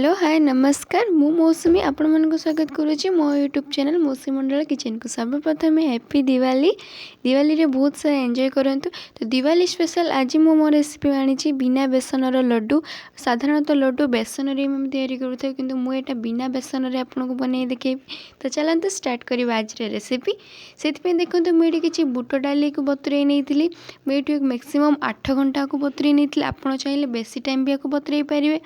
Hello hi नमस्कार मु मौसुमी आपण मन स्वागत करुच्ची मो यूट्यूब चैनल मौसुमी मंडल किचन को। सर्वप्रथम हैप्पी दिवाली। दिवाली रे बहुत सारा एंजॉय करंतु। तो दिवाली स्पेशल आज मो मो रेसिपी आनी बिना बेसन लड्डू। साधारणतः लड्डू बेसन रे तैयारी करूँ किंतु मु एटा बिना बेसन रे आपन को बनै देखेबी। तो चलते स्टार्ट करवा आज रेसिपी। से देखो मुझे किसी बुट डाली को बतुरे नहीं मुझे मैक्सिमम 8 घंटा को बतुरे नहीं। आप चाहिए बेसी टाइम भी बतुरे पारे।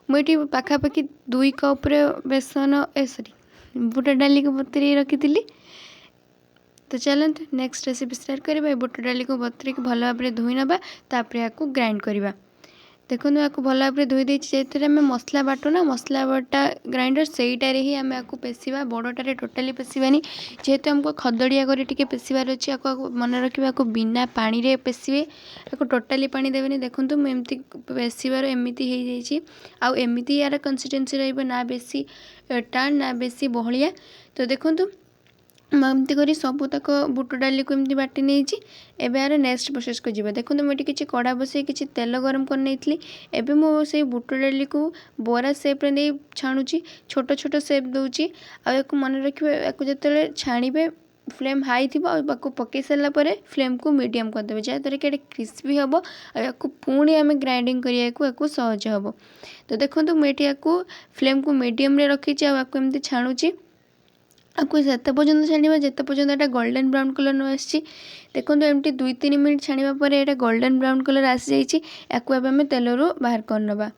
मुझे पाखापाखि 2 कप बेसन सॉरी बुट डाली को बतुरे रखी। तो चलते नेक्स्ट रेसिपी स्टार्ट करवा। बुट डाली को बतुरे भल भाव धोई नवा तापर या ग्राइंड करवा। देखो या भल भाव धोई देती आम मसला बाटू ना मसला बाटा ग्राइंडर सेटार ही आम आपको पेशा बड़टारे टोटाली पेशानी जेहेतु हमको खदड़िया कर पेशार अच्छे आपको मन रखा बिना पानी रे पेशिवे आपको टोटाली पानी देवे। देखो मुझे पेशार एमती आमती यार कंसिस्टेंसी रहा बेसी टाण ना बेसी बहलिया। तो देखो एमती कर सबूतक बुट डाली को एमती बाटी नहीं। एबे यार नेक्स्ट प्रोसेस को जीवा। देखो मुझे किसी कड़ा बसई किसी तेल गरम कर नहीं। एबे मो से बुट डाली को बोरा सेप रे नहीं छाणुची छोट छोट सेप दूची। आपको मन रखिए जो छाणीबे फ्लेम हाई थी आपको पकई सारापर फ्लेम को मीडियम करदे जहाँद्वारा कि क्रिस्पी हम आपको पुणी आम ग्राइंडिंग करने को सहज हम। तो देखो मुझे फ्लेम को मीडियम रे रखी आपको एमती छाणुची। आपको जिते पर्यटन छाड़ा जिते पर्यटन यहाँ गोल्डन ब्राउन कलर न आसी। देखो एमती 2-3 मिनट छाड़ा पर यहाँ गोल्डन ब्राउन कलर आसी जाए आम तेलरू बाहर करनवा।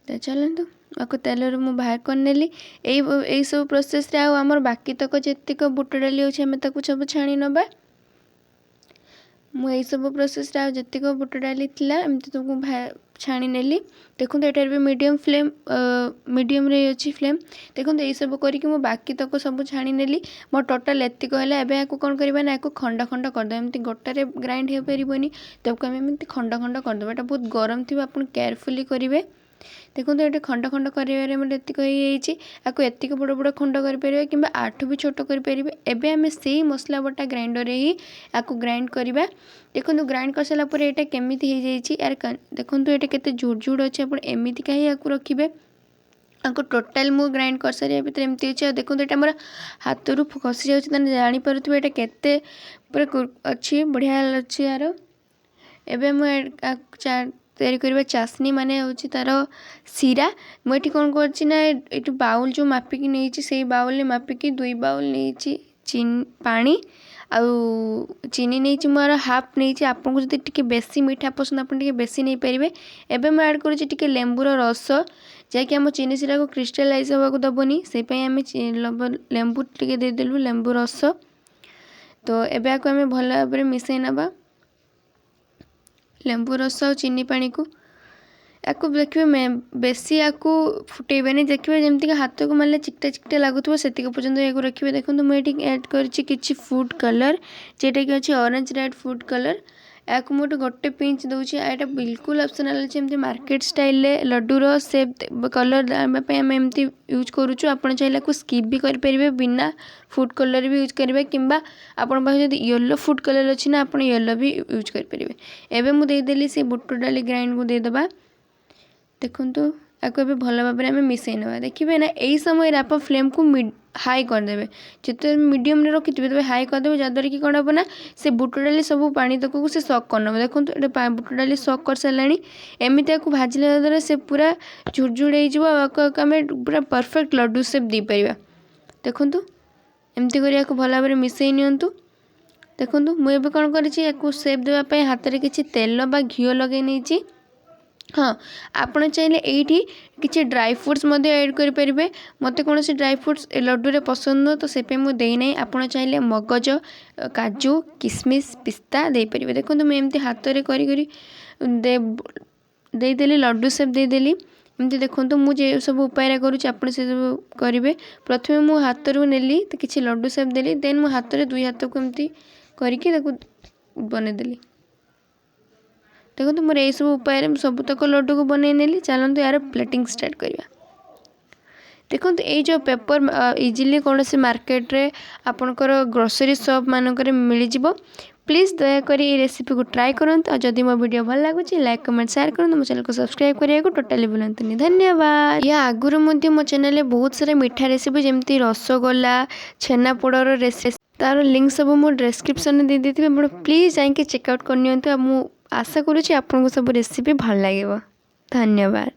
तो चलते आपको तेलरू मु बाहर करनेली। यही सब प्रोसेस रे आमर बाकी तक जितक बुट डाली अच्छे सब छाणी नवा। मुझे सब प्रोसेस जितक बुट डाली एमती तुमको छाणी नेली। देखो एटार भी मीडियम फ्लेम मीडियम रे अच्छी फ्लेम। देखो यही सब करके मु बाकी तक सब छाणी नेली। मो टोटाल एतिक है एवं कौन करवा ना खंड खंड करदे एमती गोटारे ग्राइंड हो पारनी। तो आम खंड खंड करदे एटा बहुत गरम थी आप केयरफुली करेंगे। देखो ये खंड खंड कर एतिक बड़ बड़ खंड करें कि 8 भी छोट करें। एबे आम से मसला बटा ग्राइंडर ही आपको ग्राइंड करवा। देखो ग्राइंड कर सारापर यहाँ केमी यार देखो ये केते झुड़झुड़ अच्छे आप एमती कहीं आपको रखिए। आपको टोटाल मु ग्राइंड कर सारे भर एमती अच्छे। देखो ये मोर हाथ रू खसी जाऊँगी जापे ये केते पूरा अच्छी बढ़िया अच्छी यार। एबे मुझे तैयारी करवा चाशनी माने होची तार सीरा। मुझे कौन कर बाउल जो मापिकी नहीं से बाउल मापिकी 2 बाउल नहीं पानी आउ चीनी नहीं मोर हाफ नहीं। आपको जब टी बेसी मीठा पसंद आप बेसी नहीं पारे। एबे मैं ऐड कर लेंबूर रस जैकि आम चीनी सीरा को क्रिस्टलाइज होगा दबनी से आम लेंबू टे देदेलु लेंबू रस। तो एबे आम भल भाव मिसई नवा लेंबू रस और चीनी पानी को। आपको देखिए मैं बेसी आपको फुटेबे देखिए जमीक हाथ को मारे चिकटा चिकटा लगुव से पर्यटन या रखिए। देखो मुझे ऐड कर फूड कलर जेटा कि अच्छे ऑरेंज रेड फूड कलर। या मुझे गोटे पिंच दूसरी यहाँ बिल्कुल ऑप्शनल अच्छे मार्केट स्टाइल लड्डूर सेप कलर एमती यूज करुचु। आप चाहिए स्किप भी करेंगे बिना फूड कलर भी यूज करेंगे कि आपण पाखे येलो फूड कलर अच्छी ना आप येलो भी यूज करेंगे। एवं मुझेदेली से बुट डाली ग्राइंड को देदेबा। देखो आपको भल भाव में मिसई ना देखिए ना यही समय आप फ्लेम को हाई करदे जिते मीडियम रखी थे हाई करदे जहाँद्वारा कि कौन हम ना से बुट डाली सब पानी तक को सक कर नब। देखो बुट डाली सक कर सारे एमती आपको भाजिले द्वारा से पूरा झुड़झुड़ होमें पूरा परफेक्ट लड्डू सेप दे पार। देखो एमती कर भल भाव में मिसई नियंतु। देखो मुझे कौन कर सेप देवाई हाथ में किसी तेल बा घी लगे नहीं। हाँ आपड़ चाहिए ये किसी ड्राई फ्रुट्स ऐड करेंगे। मत कौन से ड्राई फ्रुट्स लड्डू पसंद नुह तो से मुझे आप चाहिए मगज काजू किशमिश पिस्ता दे पारे। देखो मुझे एमती हाथ में देदेली लड्डू सेप देदेली एमती। देखो मुझे सब उपाय करुँच आप करेंगे। प्रथम मु हाथ रू नेली तो किसी लड्डू सेप देली देन मो हाथ में 2 हाथ को एमती करके बनईदेली। देखो मोर यही सब उपाय सबूतक लड्डू को बनई नेली। चलते यार प्लेटिंग स्टार्ट करवा। देखो ये जो पेपर इजिली कौन से मार्केट रे आपणकर ग्रोसरी शॉप मानक मिल प्लीज़ दयाकोरी ये रेसिपी को ट्राई करंतु और जदि मो वीडियो भल लगुच लाइक कमेंट शेयर करंतु मो चैनल को सब्सक्राइब करिया को टोटली भूलंतुनी धन्यवाद। या आगुरु मध्य मो चैनल बहुत सारा मिठा रेसिपी जमती रसगोला छेनापोड़र रेसिपी तार लिंक सब मो डिस्क्रिप्शन दे देथिबे आपण प्लीज जाके चेकआउट करनियंतु। मु आशा करूची आपनको सब रेसिपी भल लागिवो। धन्यवाद।